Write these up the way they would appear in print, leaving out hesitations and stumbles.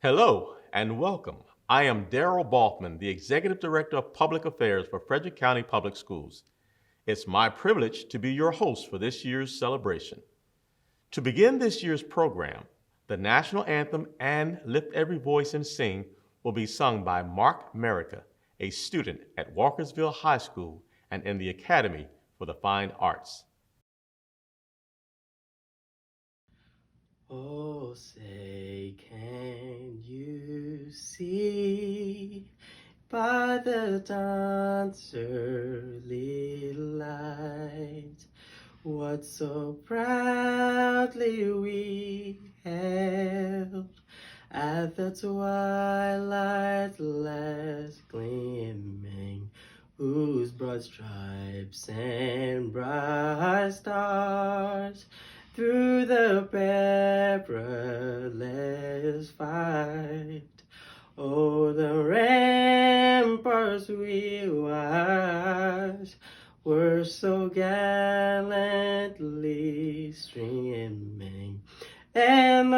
Hello and welcome. I am Darrell Balkman, the Executive Director of Public Affairs for Frederick County Public Schools. It's my privilege to be your host for this year's celebration. To begin this year's program, the national anthem and Lift Every Voice and Sing will be sung by Mark Merica, a student at Walkersville High School and in the Academy for the Fine Arts. Oh, say, can you see by the dawn's early light what so proudly we hailed at the twilight's last gleaming, whose broad stripes and bright stars through the perilous fight o'er the ramparts we watched were so gallantly streaming, and the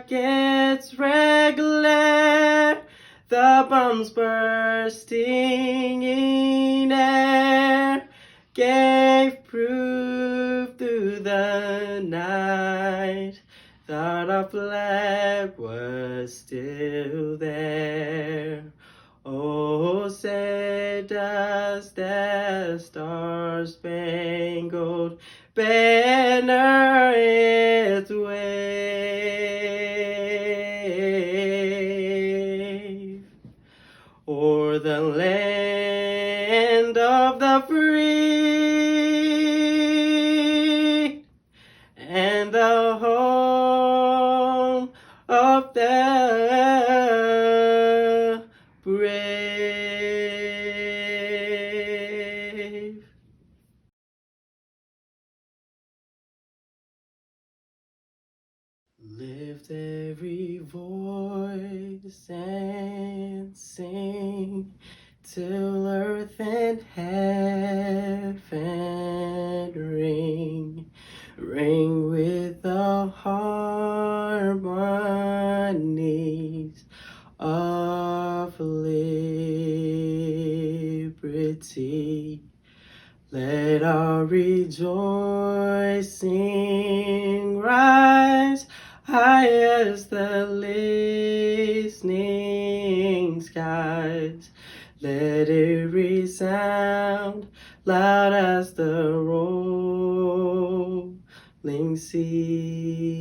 rockets' red glare, the bombs bursting in air, gave proof through the night that our flag was still there. Oh, say does that star-spangled banner its wave o'er the land of the free and the home of the brave. Lift every voice and sing till earth and heaven ring with the harmonies of liberty. Let our rejoicing rise high as the listening skies. Let it resound loud as the rolling sea.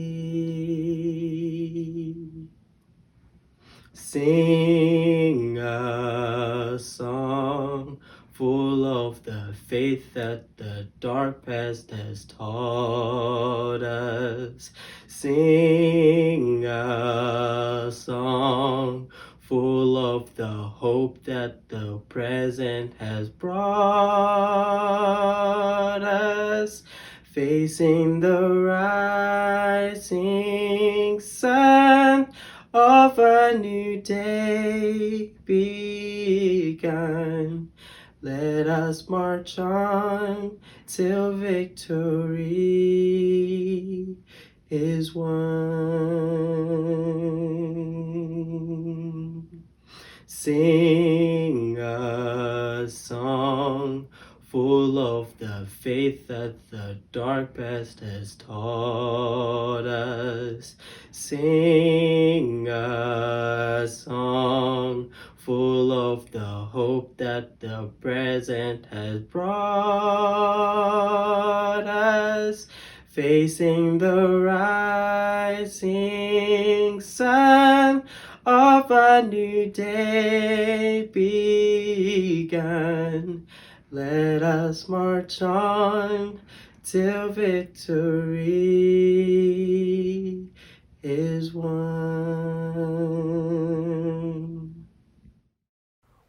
Sing a song full of the faith that the dark past has taught us. Sing a song full of the hope that the present has brought us. Facing the rising sun of a new day begun. Let us march on till victory is won. Sing a song full of the faith that the dark past has taught us. Sing a song full of the hope that the present has brought us. Facing the rising sun of a new day begun. Let us march on till victory is won.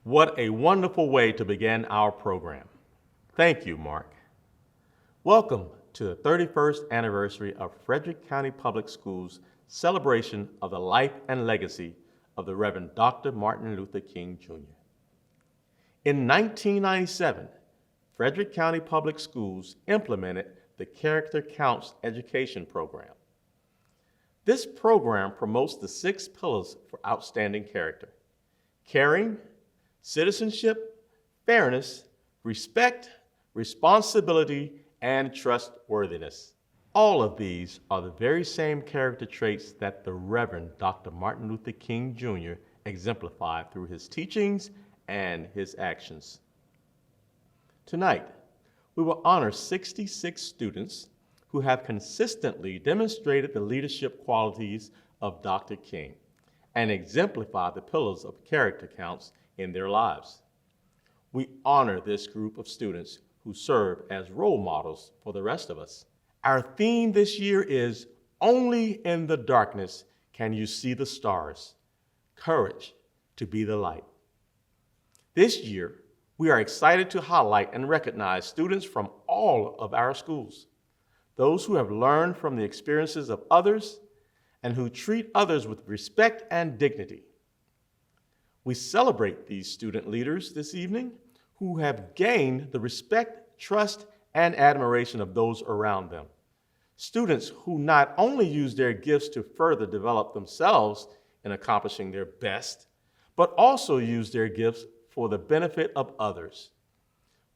What a wonderful way to begin our program. Thank you, Mark. Welcome to the 31st anniversary of Frederick County Public Schools' celebration of the life and legacy of the Reverend Dr. Martin Luther King, Jr. In 1997, Frederick County Public Schools implemented the Character Counts education program. This program promotes the 6 pillars for outstanding character: caring, citizenship, fairness, respect, responsibility, and trustworthiness. All of these are the very same character traits that the Reverend Dr. Martin Luther King Jr. exemplified through his teachings and his actions. Tonight, we will honor 66 students who have consistently demonstrated the leadership qualities of Dr. King and exemplify the pillars of character counts in their lives. We honor this group of students who serve as role models for the rest of us. Our theme this year is "Only in the Darkness Can You See the Stars. Courage to be the Light." This year, we are excited to highlight and recognize students from all of our schools, those who have learned from the experiences of others and who treat others with respect and dignity. We celebrate these student leaders this evening who have gained the respect, trust, and admiration of those around them. Students who not only use their gifts to further develop themselves in accomplishing their best, but also use their gifts for the benefit of others.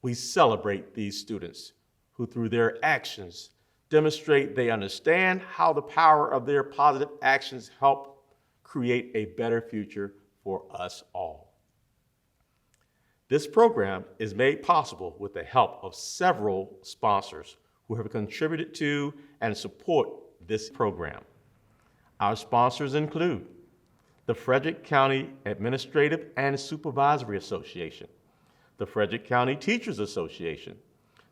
We celebrate these students who, through their actions, demonstrate they understand how the power of their positive actions help create a better future for us all. This program is made possible with the help of several sponsors who have contributed to and support this program. Our sponsors include the Frederick County Administrative and Supervisory Association, the Frederick County Teachers Association,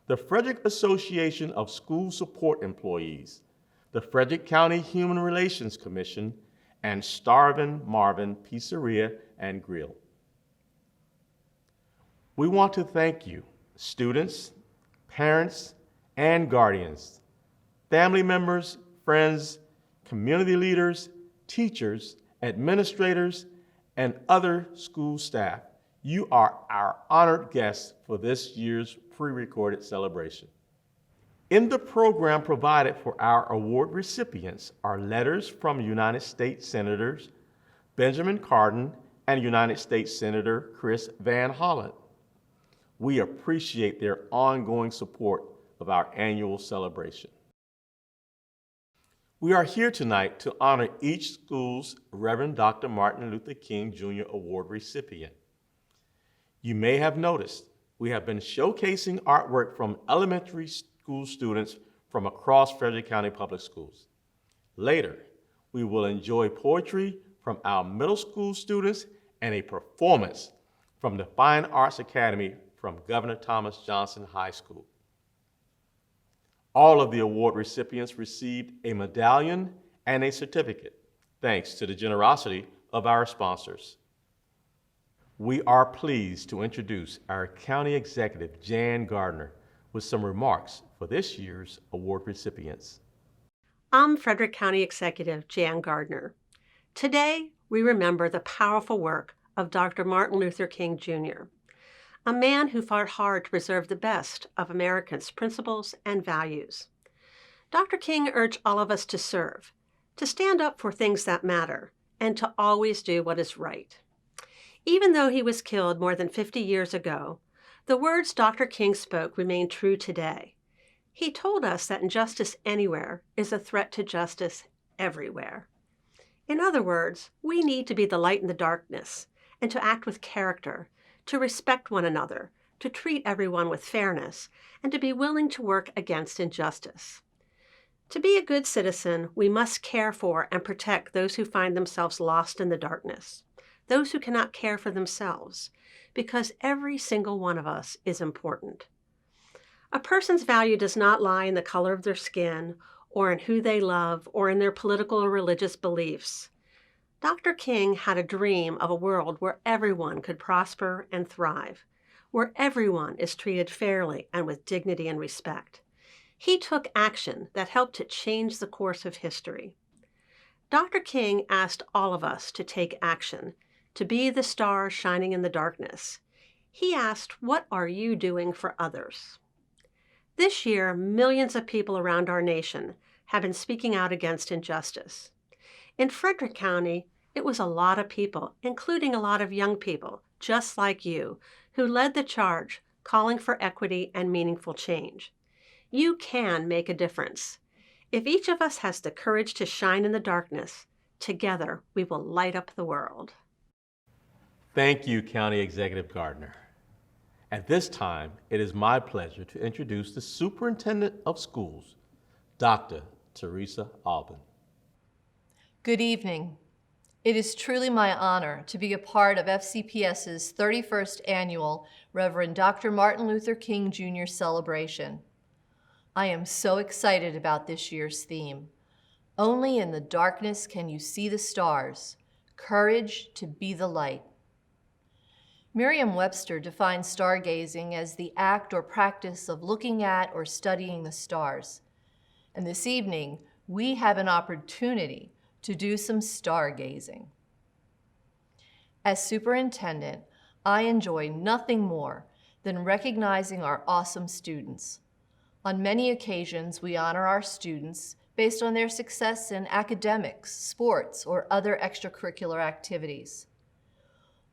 the Frederick Association of School Support Employees, the Frederick County Human Relations Commission, and Starvin' Marvin Pizzeria and Grill. We want to thank you, students, parents, and guardians, family members, friends, community leaders, teachers, administrators, and other school staff. You are our honored guests for this year's pre-recorded celebration. In the program provided for our award recipients are letters from United States Senators Benjamin Cardin and United States Senator Chris Van Hollen. We appreciate their ongoing support of our annual celebration. We are here tonight to honor each school's Reverend Dr. Martin Luther King Jr. Award recipient. You may have noticed we have been showcasing artwork from elementary school students from across Frederick County Public Schools. Later, we will enjoy poetry from our middle school students and a performance from the Fine Arts Academy from Governor Thomas Johnson High School. All of the award recipients received a medallion and a certificate, thanks to the generosity of our sponsors. We are pleased to introduce our County Executive, Jan Gardner, with some remarks for this year's award recipients. I'm Frederick County Executive Jan Gardner. Today, we remember the powerful work of Dr. Martin Luther King Jr., a man who fought hard to preserve the best of Americans' principles and values. Dr. King urged all of us to serve, to stand up for things that matter, and to always do what is right. Even though he was killed more than 50 years ago, the words Dr. King spoke remain true today. He told us that injustice anywhere is a threat to justice everywhere. In other words, we need to be the light in the darkness and to act with character, to respect one another, to treat everyone with fairness, and to be willing to work against injustice. To be a good citizen, we must care for and protect those who find themselves lost in the darkness, those who cannot care for themselves, because every single one of us is important. A person's value does not lie in the color of their skin, or in who they love, or in their political or religious beliefs. Dr. King had a dream of a world where everyone could prosper and thrive, where everyone is treated fairly and with dignity and respect. He took action that helped to change the course of history. Dr. King asked all of us to take action, to be the stars shining in the darkness. He asked, "What are you doing for others?" This year, millions of people around our nation have been speaking out against injustice. In Frederick County, it was a lot of people, including a lot of young people, just like you, who led the charge, calling for equity and meaningful change. You can make a difference. If each of us has the courage to shine in the darkness, together we will light up the world. Thank you, County Executive Gardner. At this time, it is my pleasure to introduce the Superintendent of Schools, Dr. Teresa Alban. Good evening. It is truly my honor to be a part of FCPS's 31st Annual Reverend Dr. Martin Luther King Jr. Celebration. I am so excited about this year's theme. Only in the darkness can you see the stars. Courage to be the light. Merriam-Webster defines stargazing as the act or practice of looking at or studying the stars. And this evening, we have an opportunity to do some stargazing. As superintendent, I enjoy nothing more than recognizing our awesome students. On many occasions, we honor our students based on their success in academics, sports, or other extracurricular activities.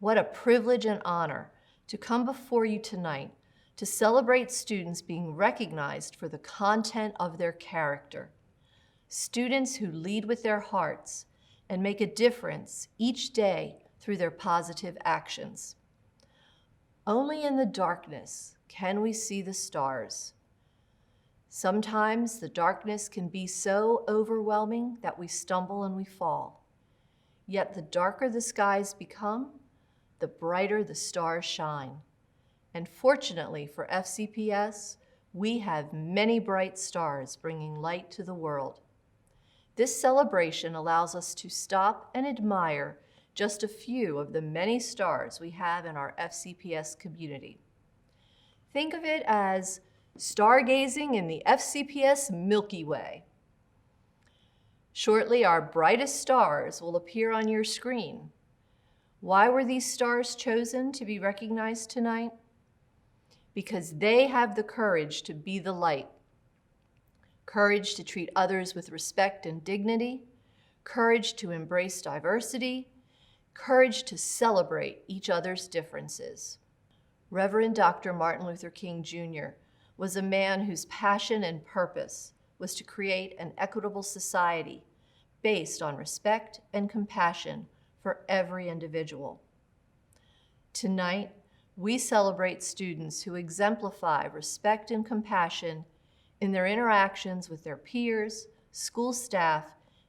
What a privilege and honor to come before you tonight to celebrate students being recognized for the content of their character. Students who lead with their hearts and make a difference each day through their positive actions. Only in the darkness can we see the stars. Sometimes the darkness can be so overwhelming that we stumble and we fall. Yet the darker the skies become, the brighter the stars shine. And fortunately for FCPS, we have many bright stars bringing light to the world. This celebration allows us to stop and admire just a few of the many stars we have in our FCPS community. Think of it as stargazing in the FCPS Milky Way. Shortly, our brightest stars will appear on your screen. Why were these stars chosen to be recognized tonight? Because they have the courage to be the light. Courage to treat others with respect and dignity, courage to embrace diversity, courage to celebrate each other's differences. Reverend Dr. Martin Luther King Jr. was a man whose passion and purpose was to create an equitable society based on respect and compassion for every individual. Tonight, we celebrate students who exemplify respect and compassion in their interactions with their peers, school staff,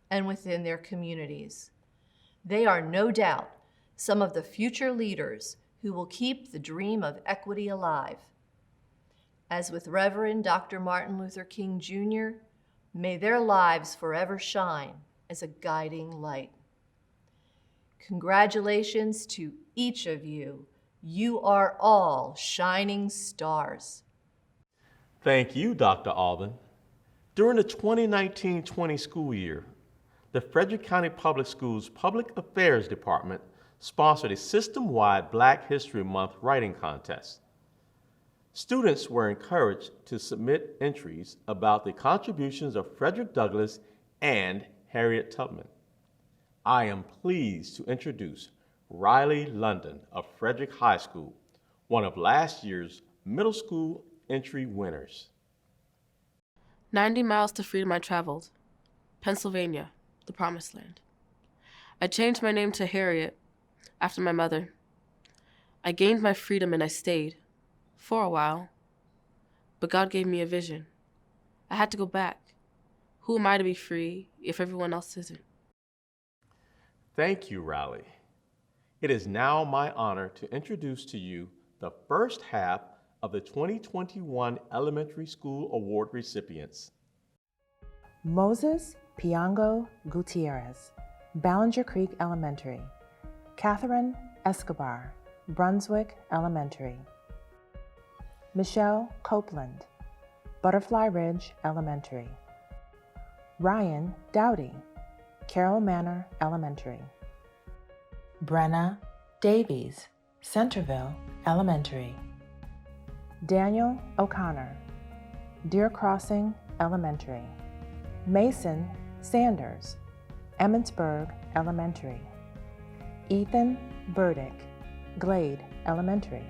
and within their communities. They are no doubt some of the future leaders who will keep the dream of equity alive. As with Reverend Dr. Martin Luther King Jr., may their lives forever shine as a guiding light. Congratulations to each of you. You are all shining stars. Thank you, Dr. Alban. During the 2019-20 school year, the Frederick County Public Schools Public Affairs Department sponsored a system-wide Black History Month writing contest. Students were encouraged to submit entries about the contributions of Frederick Douglass and Harriet Tubman. I am pleased to introduce Riley London of Frederick High School, one of last year's middle school entry winners. 90 miles to freedom I traveled. Pennsylvania, the promised land. I changed my name to Harriet after my mother. I gained my freedom and I stayed for a while. But God gave me a vision. I had to go back. Who am I to be free if everyone else isn't? Thank you, Riley. It is now my honor to introduce to you the first half of the 2021 Elementary School Award recipients. Moses Piango Gutierrez, Ballinger Creek Elementary. Catherine Escobar, Brunswick Elementary. Michelle Copeland, Butterfly Ridge Elementary. Ryan Dowdy, Carroll Manor Elementary. Brenna Davies, Centerville Elementary. Daniel O'Connor, Deer Crossing Elementary. Mason Sanders, Emmitsburg Elementary. Ethan Burdick, Glade Elementary.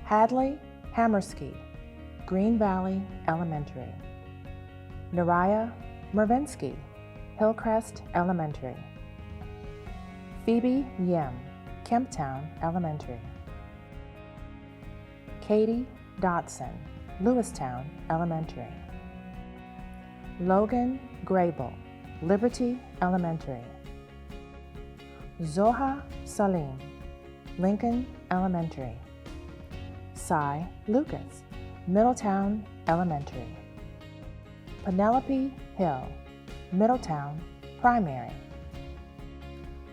Hadley Hammerski, Green Valley Elementary. Naraya Mervinsky, Hillcrest Elementary. Phoebe Yim, Kemptown Elementary. Katie Dotson, Lewistown Elementary. Logan Grable, Liberty Elementary. Zoha Salim, Lincoln Elementary. Cy Lucas, Middletown Elementary. Penelope Hill, Middletown Primary.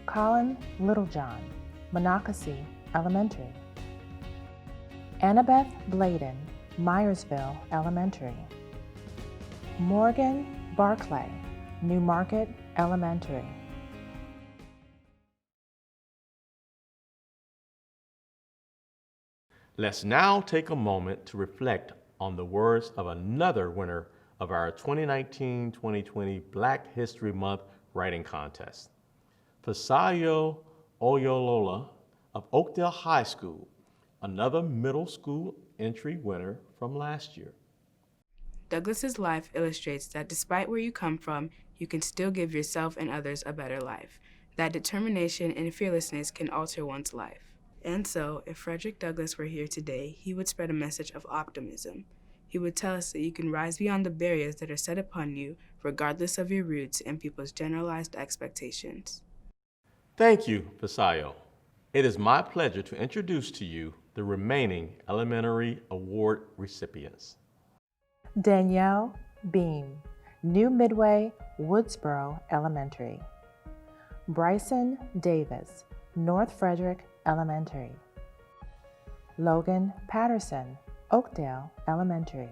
Colin Littlejohn, Monocacy Elementary. Annabeth Bladen, Myersville Elementary. Morgan Barclay, Newmarket Elementary. Let's now take a moment to reflect on the words of another winner of our 2019-2020 Black History Month writing contest. Fisayo Oyolola of Oakdale High School, another middle school entry winner from last year. Douglas's life illustrates that despite where you come from, you can still give yourself and others a better life. That determination and fearlessness can alter one's life. And so, if Frederick Douglass were here today, he would spread a message of optimism. He would tell us that you can rise beyond the barriers that are set upon you, regardless of your roots and people's generalized expectations. Thank you, Fisayo. It is my pleasure to introduce to you the remaining elementary award recipients. Danielle Beam, New Midway, Woodsboro Elementary. Bryson Davis, North Frederick Elementary. Logan Patterson, Oakdale Elementary.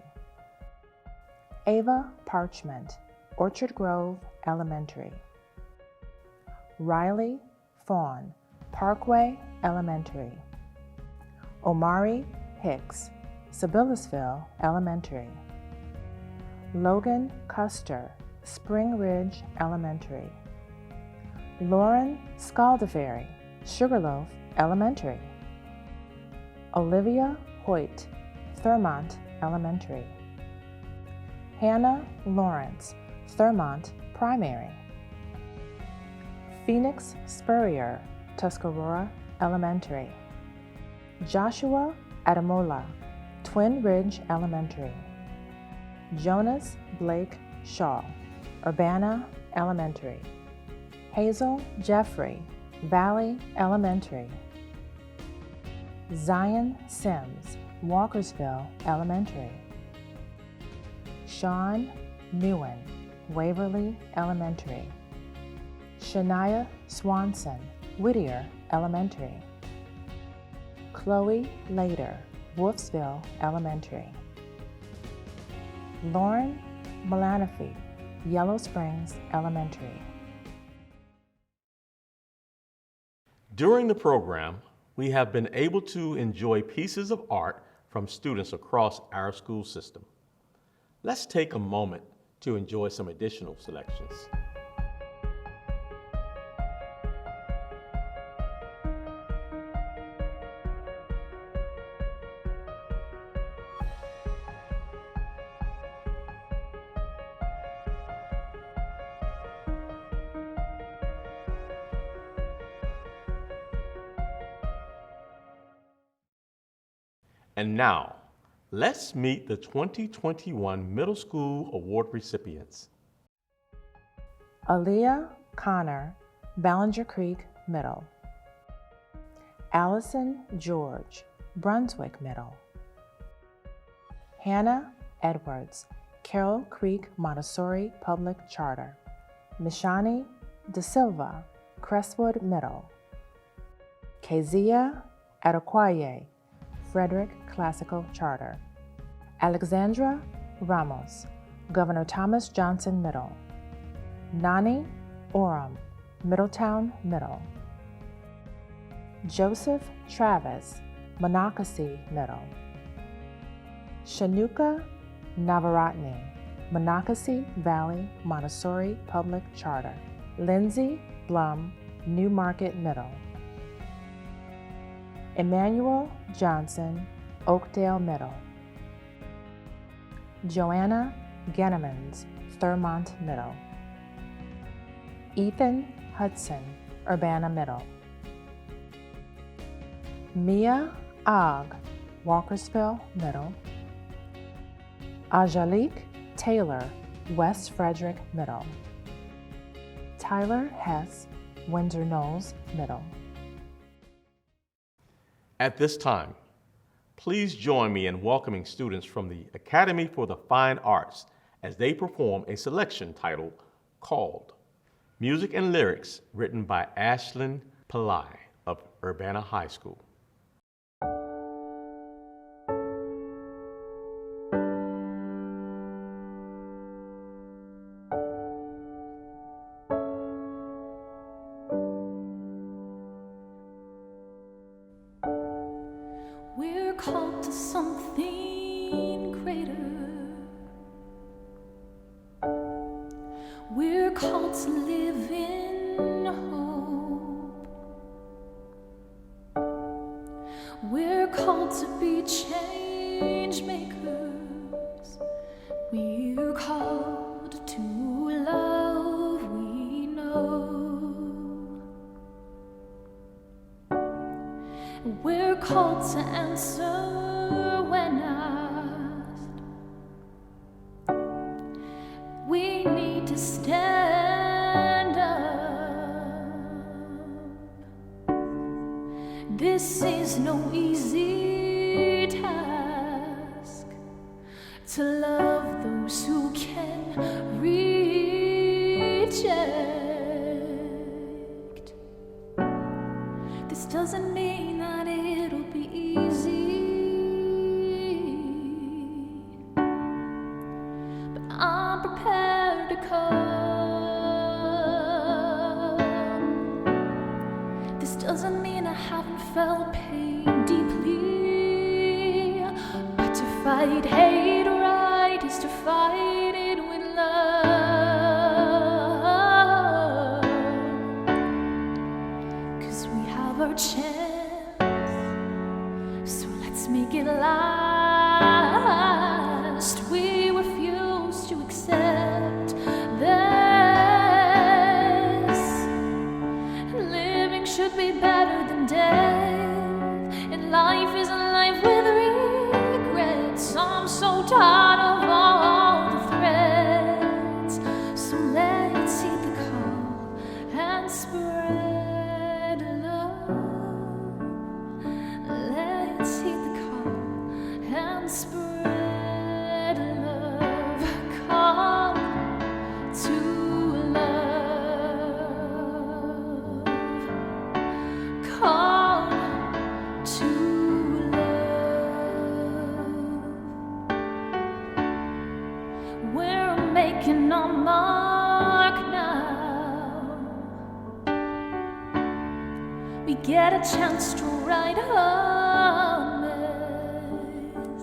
Ava Parchment, Orchard Grove Elementary. Riley Fawn, Parkway Elementary. Omari Hicks, Sibyllesville Elementary. Logan Custer, Spring Ridge Elementary. Lauren Scaldaferry, Sugarloaf Elementary. Olivia Hoyt, Thurmont Elementary. Hannah Lawrence, Thurmont Primary. Phoenix Spurrier, Tuscarora Elementary. Joshua Adamola, Twin Ridge Elementary. Jonas Blake Shaw, Urbana Elementary. Hazel Jeffrey, Valley Elementary. Zion Sims, Walkersville Elementary. Sean Newen, Waverly Elementary. Shania Swanson, Whittier Elementary. Chloe Lader, Wolfsville Elementary. Lauren Malanafi, Yellow Springs Elementary. During the program, we have been able to enjoy pieces of art from students across our school system. Let's take a moment to enjoy some additional selections. And now, let's meet the 2021 Middle School Award recipients. Aaliyah Connor, Ballinger Creek Middle. Allison George, Brunswick Middle. Hannah Edwards, Carroll Creek Montessori Public Charter. Mishani De Silva, Crestwood Middle. Kezia Adequaye, Frederick Classical Charter. Alexandra Ramos, Governor Thomas Johnson Middle. Nani Oram, Middletown Middle. Joseph Travis, Monocacy Middle. Shanuka Navaratne, Monocacy Valley Montessori Public Charter, Lindsay Blum Newmarket Middle, Emmanuel Johnson Oakdale Middle, Joanna Gannemans Thurmont Middle, Ethan Hudson Urbana Middle, Mia Ogg Walkersville Middle, Ajalik Taylor West Frederick Middle, Tyler Hess Windsor Knolls Middle. At this time, please join me in welcoming students from the Academy for the Fine Arts as they perform a selection titled Called, music and lyrics written by Ashlyn Pillai of Urbana High School. We're called to something greater. We're called to live in hope. We're called to be change makers. We're called to love, we know. We're called to answer when asked. We need to stand up. This is no easy task, to love those who can reject. This doesn't mean that it'll be easy, but I'm prepared to come. This doesn't mean I haven't felt pain deeply, but to fight hate right is to fight it with love. 'Cause we have our chance, so let's make it last. We refuse to accept this. Living should be better than death, and life isn't life with regrets. I'm so tired of all the threats, so let's heed the call and spread love. Let's heed the call and spread love. Call to love. Call to love. We're making our mark now. We get a chance to write a mess.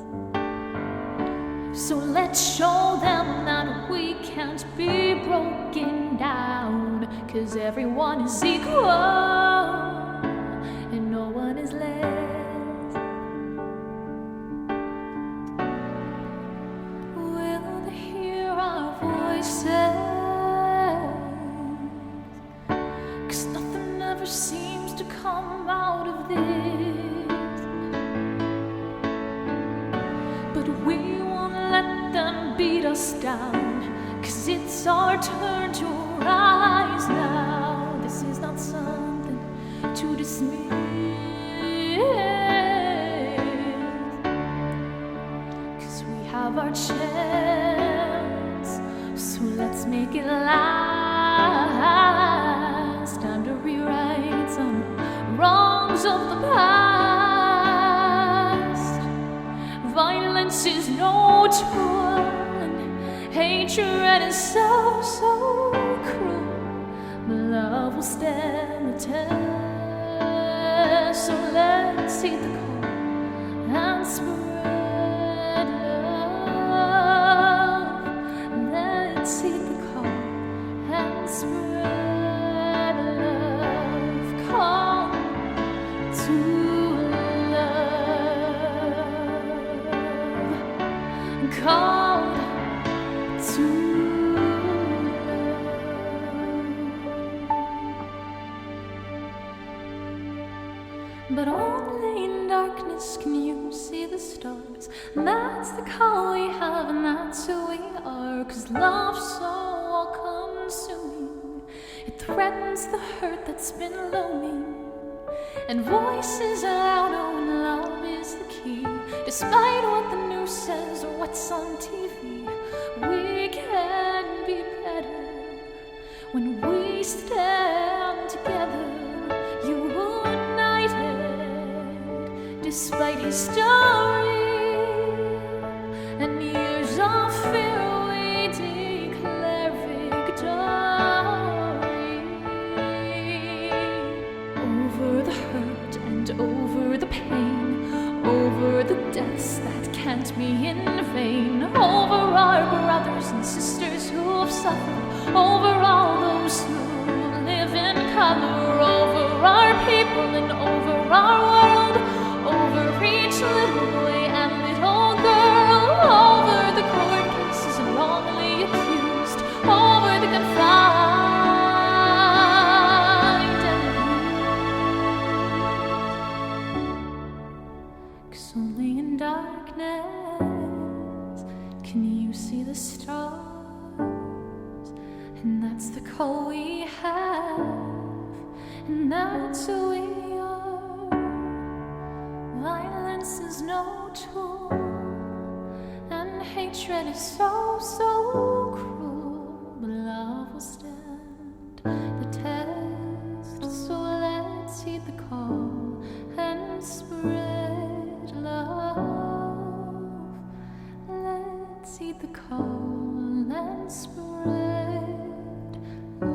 So let's show them that we can't be broken down, 'cause everyone is equal and no one is less. Will they hear our voices? 'Cause nothing ever seems to come out of this. But we won't let them beat us down, 'cause it's our turn to rise now. This is not something to dismiss, 'cause we have our chance, so let's make it last. Time to rewrite some wrongs of the past. Violence is no tool, and hatred is so, so cruel. But love will stand the test, so let's heed the call and spread love. But only in darkness can you see the stars. And that's the call we have, and that's who we are. 'Cause love's so all-consuming, it threatens the hurt that's been looming. And voices are louder when love is the key. Despite what the news says or what's on TV, we can be better when we stand together, united. Despite history and years of fear, we declare victory. Over the hurt and over the pain, over the deaths that can't be in vain, over our brothers and sisters who have suffered, over all those who live in color, over our people and over our world, over each little boy and little girl, over the court cases and wrongly accused, over the confined and abused. 'Cause only in darkness can you see the stars, and that's the call we have, and that's who we are. Violence is no tool, and hatred is so, so cruel. But love will stand the test, so let's heed the call and spread love. Let's heed the call and spread love.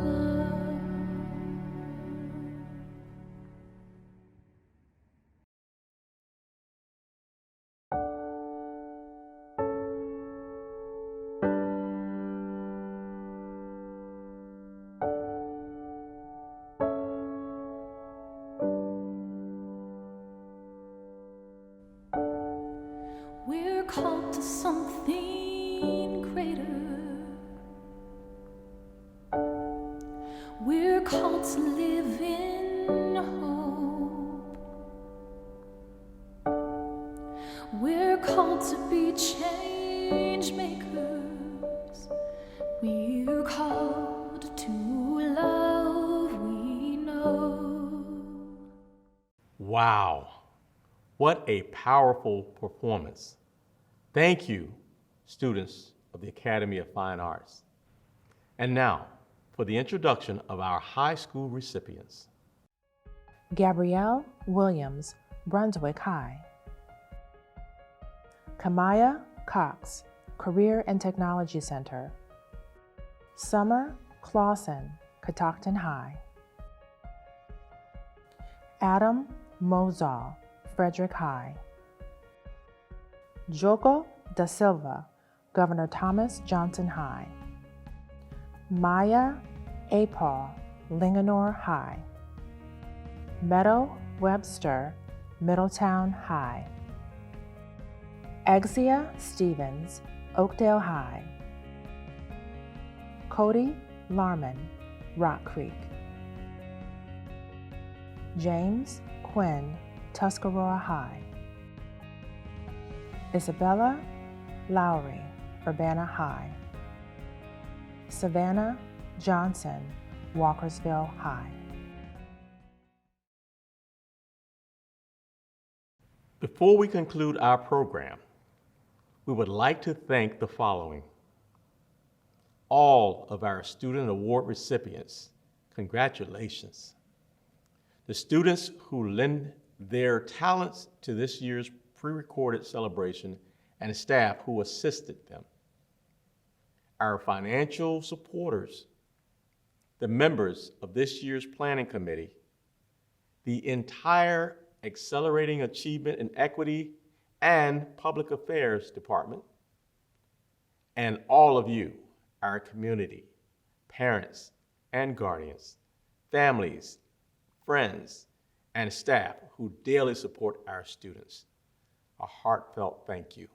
We're called to something greater. We're called to live in hope. We're called to be change makers. We're called to love, we know. Wow, what a powerful performance. Thank you, students of the Academy of Fine Arts. And now, for the introduction of our high school recipients. Gabrielle Williams, Brunswick High. Kamaya Cox, Career and Technology Center. Summer Clausen, Catoctin High. Adam Mozal, Frederick High. Joko da Silva, Governor Thomas Johnson High. Maya Apal, Linganore High. Meadow Webster, Middletown High. Exia Stevens, Oakdale High. Cody Larman, Rock Creek. James Quinn, Tuscarora High. Isabella Lowry, Urbana High. Savannah Johnson, Walkersville High. Before we conclude our program, we would like to thank the following. All of our student award recipients, congratulations. The students who lend their talents to this year's pre-recorded celebration and staff who assisted them. Our financial supporters, the members of this year's planning committee, the entire Accelerating Achievement in Equity and Public Affairs Department, and all of you, our community, parents and guardians, families, friends, and staff who daily support our students. A heartfelt thank you.